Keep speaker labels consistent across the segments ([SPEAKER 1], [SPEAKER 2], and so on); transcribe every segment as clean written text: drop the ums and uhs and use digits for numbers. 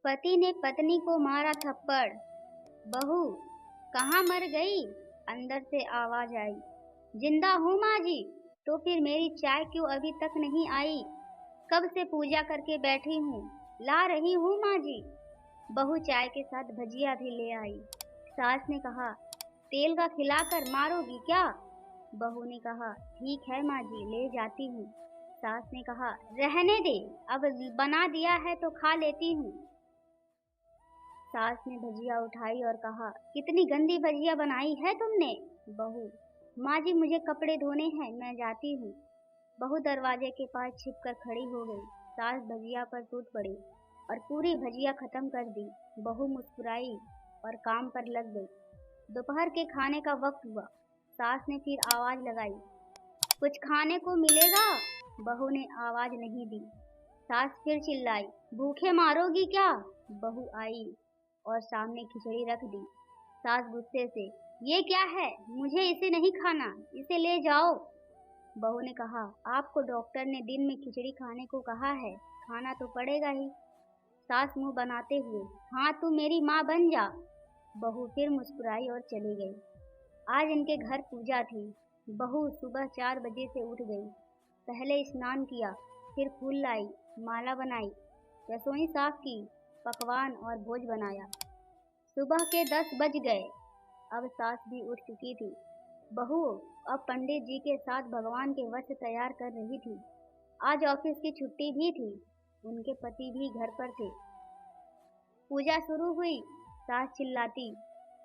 [SPEAKER 1] पति ने पत्नी को मारा थप्पड़। बहू, कहाँ मर गई? अंदर से आवाज आई। जिंदा हूँ माँ जी। तो फिर मेरी चाय क्यों अभी तक नहीं आई? कब से पूजा करके बैठी हूँ, ला रही हूँ माँ जी। बहू चाय के साथ भजिया भी ले आई। सास ने कहा, तेल का खिलाकर मारोगी क्या? बहू ने कहा, ठीक है माँ जी, ले जाती हूँ। सास ने कहा, रहने दे, अब बना दिया है तो खा लेती हूँ। सास ने भजिया उठाई और कहा, कितनी गंदी भजिया बनाई है तुमने। बहू, माँ जी मुझे कपड़े धोने हैं, मैं जाती हूँ। बहू दरवाजे के पास छिपकर खड़ी हो गई। सास भजिया पर टूट पड़ी और पूरी भजिया खत्म कर दी। बहू मुस्कुराई और काम पर लग गई। दोपहर के खाने का वक्त हुआ। सास ने फिर आवाज लगाई, कुछ खाने को मिलेगा? बहू ने आवाज नहीं दी। सास फिर चिल्लाई, भूखे मारोगी क्या? बहू आई और सामने खिचड़ी रख दी। सास गुस्से से, ये क्या है? मुझे इसे नहीं खाना, इसे ले जाओ। बहू ने कहा, आपको डॉक्टर ने दिन में खिचड़ी खाने को कहा है, खाना तो पड़ेगा ही। सास मुंह बनाते हुए, हाँ तू मेरी माँ बन जा। बहू फिर मुस्कुराई और चली गई। आज इनके घर पूजा थी। बहू सुबह 4 बजे से उठ गई। पहले स्नान किया, फिर फूल लाई, माला बनाई, रसोई साफ की, पकवान और भोज बनाया। सुबह के 10 बज गए। अब सास भी उठ चुकी थी। बहू अब पंडित जी के साथ भगवान के वस्त्र तैयार कर रही थी। आज ऑफिस की छुट्टी भी थी। उनके पति भी घर पर थे। पूजा शुरू हुई। सास चिल्लाती,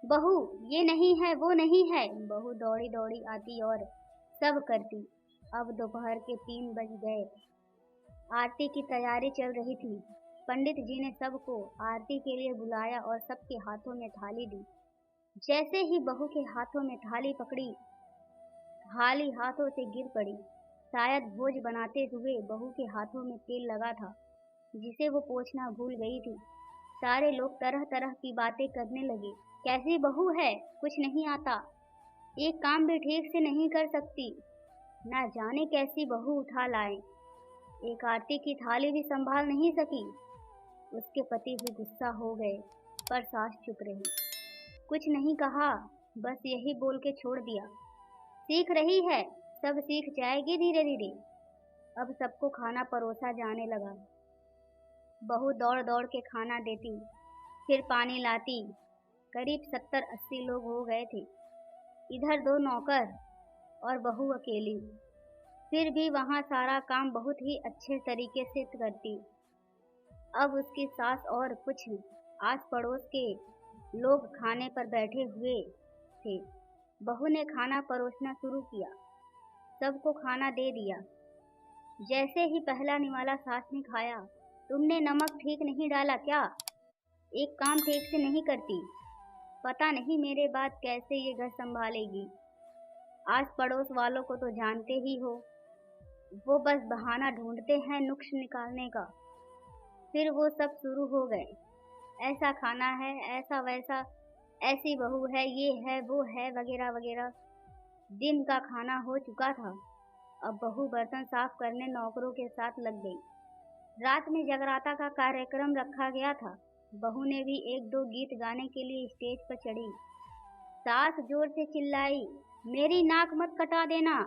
[SPEAKER 1] बहू ये नहीं है, वो नहीं है। बहू दौड़ी दौड़ी आती और सब करती। अब दोपहर के 3 बज गए। आरती की तैयारी चल रही थी। पंडित जी ने सबको आरती के लिए बुलाया और सबके हाथों में थाली दी। जैसे ही बहू के हाथों में थाली पकड़ी, थाली हाथों से गिर पड़ी। शायद भोज बनाते हुए बहू के हाथों में तेल लगा था, जिसे वो पोंछना भूल गई थी। सारे लोग तरह तरह की बातें करने लगे। कैसी बहू है, कुछ नहीं आता, एक काम भी ठीक से नहीं कर सकती, ना जाने कैसी बहू उठा लाए, एक आरती की थाली भी संभाल नहीं सकी। उसके पति भी गुस्सा हो गए, पर सास चुप रही, कुछ नहीं कहा, बस यही बोल के छोड़ दिया, सीख रही है, सब सीख जाएगी धीरे धीरे। अब सबको खाना परोसा जाने लगा। बहू दौड़ दौड़ के खाना देती, फिर पानी लाती। करीब 70-80 लोग हो गए थे। इधर 2 नौकर और बहू अकेली। फिर भी वहाँ सारा काम बहुत ही अच्छे तरीके से करती। अब उसकी सास और कुछ आस पड़ोस के लोग खाने पर बैठे हुए थे। बहू ने खाना परोसना शुरू किया। सबको खाना दे दिया। जैसे ही पहला निवाला सास ने खाया, तुमने नमक ठीक नहीं डाला क्या? एक काम ठीक से नहीं करती, पता नहीं मेरे बाद कैसे ये घर संभालेगी। आस पड़ोस वालों को तो जानते ही हो, वो बस बहाना ढूंढते हैं नुक्स निकालने का। फिर वो सब शुरू हो गए, ऐसा खाना है, ऐसा वैसा, ऐसी बहू है, ये है, वो है, वगैरह वगैरह। दिन का खाना हो चुका था। अब बहू बर्तन साफ करने नौकरों के साथ लग गई। रात में जगराता का कार्यक्रम रखा गया था। बहू ने भी 1-2 गीत गाने के लिए स्टेज पर चढ़ी। सास जोर से चिल्लाई, मेरी नाक मत कटा देना,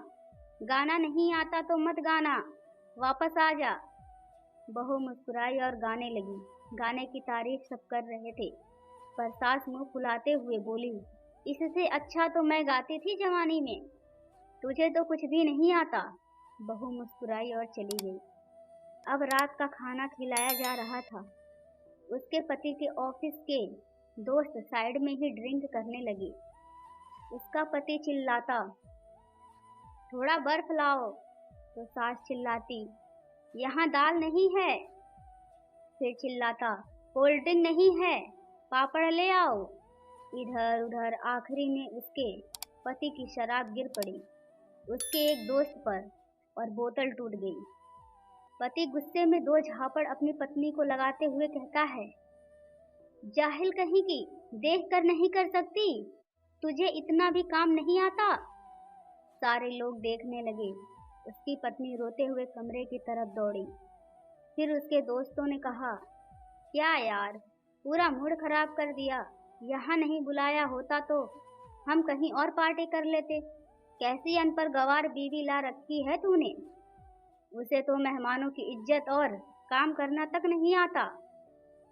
[SPEAKER 1] गाना नहीं आता तो मत गाना, वापस आ जा। बहू मुस्कुराई और गाने लगी। गाने की तारीफ सब कर रहे थे, पर सास मुंह फुलाते हुए बोली, इससे अच्छा तो मैं गाती थी जवानी में, तुझे तो कुछ भी नहीं आता। बहू मुस्कुराई और चली गई। अब रात का खाना खिलाया जा रहा था। उसके पति के ऑफिस के दोस्त साइड में ही ड्रिंक करने लगे। उसका पति चिल्लाता, थोड़ा बर्फ लाओ, तो सास चिल्लाती, यहाँ दाल नहीं है। फिर चिल्लाता, कोल्ड ड्रिंक नहीं है, पापड़ ले आओ। इधर उधर आखिरी में उसके पति की शराब गिर पड़ी उसके एक दोस्त पर और बोतल टूट गई। पति गुस्से में 2 झापड़ अपनी पत्नी को लगाते हुए कहता है, जाहिल कहीं की, देख कर नहीं कर सकती, तुझे इतना भी काम नहीं आता। सारे लोग देखने लगे। उसकी पत्नी रोते हुए कमरे की तरफ दौड़ी। फिर उसके दोस्तों ने कहा, क्या यार, पूरा मूड खराब कर दिया। यहाँ नहीं बुलाया होता तो हम कहीं और पार्टी कर लेते। कैसी अनपढ़ गवार बीवी ला रखी है तूने। उसे तो मेहमानों की इज्जत और काम करना तक नहीं आता।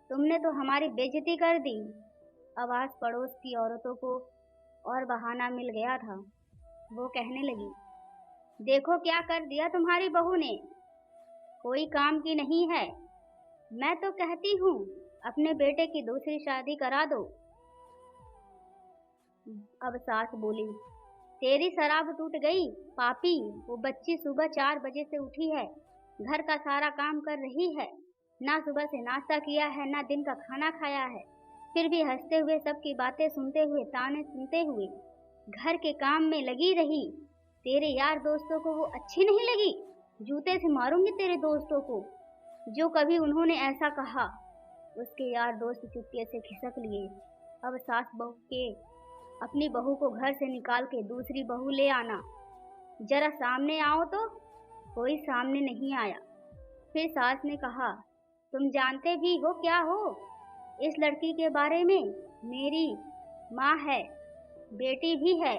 [SPEAKER 1] तुमने तो हमारी बेइज्जती कर दी। अब आस पड़ोस की औरतों को और बहाना मिल गया था। वो कहने लगी, देखो क्या कर दिया तुम्हारी बहू ने, कोई काम की नहीं है। मैं तो कहती हूँ अपने बेटे की दूसरी शादी करा दो। अब सास बोली, तेरी शराब टूट गई पापी। वो बच्ची सुबह 4 बजे से उठी है, घर का सारा काम कर रही है, ना सुबह से नाश्ता किया है ना दिन का खाना खाया है, फिर भी हंसते हुए सबकी बातें सुनते हुए ताने सुनते हुए घर के काम में लगी रही। तेरे यार दोस्तों को वो अच्छी नहीं लगी। जूते से मारूंगी तेरे दोस्तों को। जो कभी उन्होंने ऐसा कहा। उसके यार दोस्त चुपके से खिसक लिए। अब सास बहू के अपनी बहू को घर से निकाल के दूसरी बहू ले आना। जरा सामने आओ तो कोई सामने नहीं आया। फिर सास ने कहा, तुम जानते भी हो क्या हो इस लड़की के बारे में। मेरी माँ है, बेटी भी है।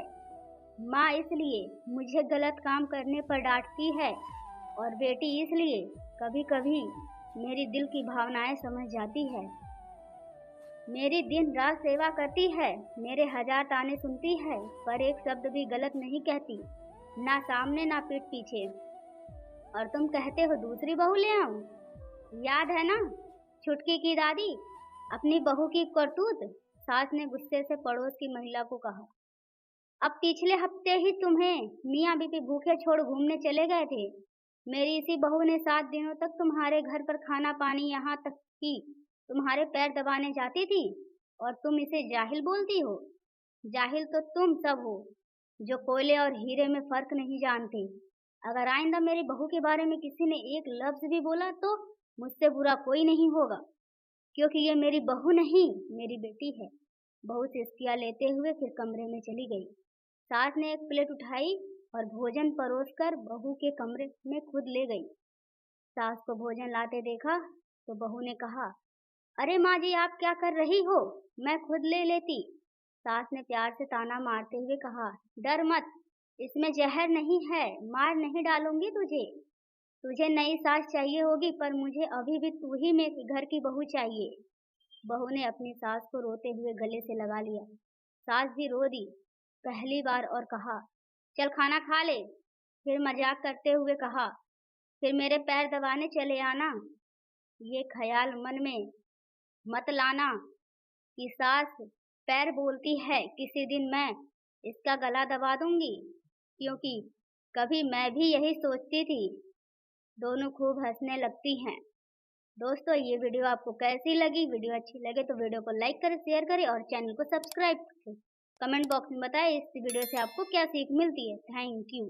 [SPEAKER 1] माँ इसलिए मुझे गलत काम करने पर डांटती है और बेटी इसलिए कभी कभी मेरी दिल की भावनाएं समझ जाती है। मेरी दिन रात सेवा करती है, मेरे 1000 ताने सुनती है, पर एक शब्द भी गलत नहीं कहती, ना सामने ना पीठ पीछे। और तुम कहते हो दूसरी बहू ले आऊं। याद है ना छुटकी की दादी, अपनी बहू की करतूत। सास ने गुस्से से पड़ोस की महिला को कहा, अब पिछले हफ्ते ही तुम्हें मियाँ बीबी भूखे छोड़ घूमने चले गए थे। मेरी इसी बहू ने 7 दिनों तक तुम्हारे घर पर खाना पानी, यहाँ तक कि तुम्हारे पैर दबाने जाती थी, और तुम इसे जाहिल बोलती हो। जाहिल तो तुम सब हो जो कोयले और हीरे में फर्क नहीं जानते। अगर आइंदा मेरी बहू के बारे में किसी ने एक लफ्ज भी बोला तो मुझसे बुरा कोई नहीं होगा, क्योंकि ये मेरी बहू नहीं मेरी बेटी है। बहू सिसकियाँ लेते हुए फिर कमरे में चली गई। सास ने एक प्लेट उठाई और भोजन परोसकर बहू के कमरे में खुद ले गई। सास को भोजन लाते देखा तो बहू ने कहा, अरे माँ जी आप क्या कर रही हो, मैं खुद ले लेती। सास ने प्यार से ताना मारते हुए कहा, डर मत, इसमें जहर नहीं है, मार नहीं डालूंगी तुझे। तुझे नई सास चाहिए होगी, पर मुझे अभी भी तू ही मेरे घर की बहू चाहिए। बहू ने अपनी सास को रोते हुए गले से लगा लिया। सास भी रो दी पहली बार और कहा, चल खाना खा ले। फिर मजाक करते हुए कहा, फिर मेरे पैर दबाने चले आना। ये ख्याल मन में मत लाना कि सास पैर बोलती है किसी दिन मैं इसका गला दबा दूंगी, क्योंकि कभी मैं भी यही सोचती थी। दोनों खूब हंसने लगती हैं। दोस्तों ये वीडियो आपको कैसी लगी। वीडियो अच्छी लगे तो वीडियो को लाइक करें, शेयर करें और चैनल को सब्सक्राइब करें। कमेंट बॉक्स में बताएं इस वीडियो से आपको क्या सीख मिलती है। Thank you.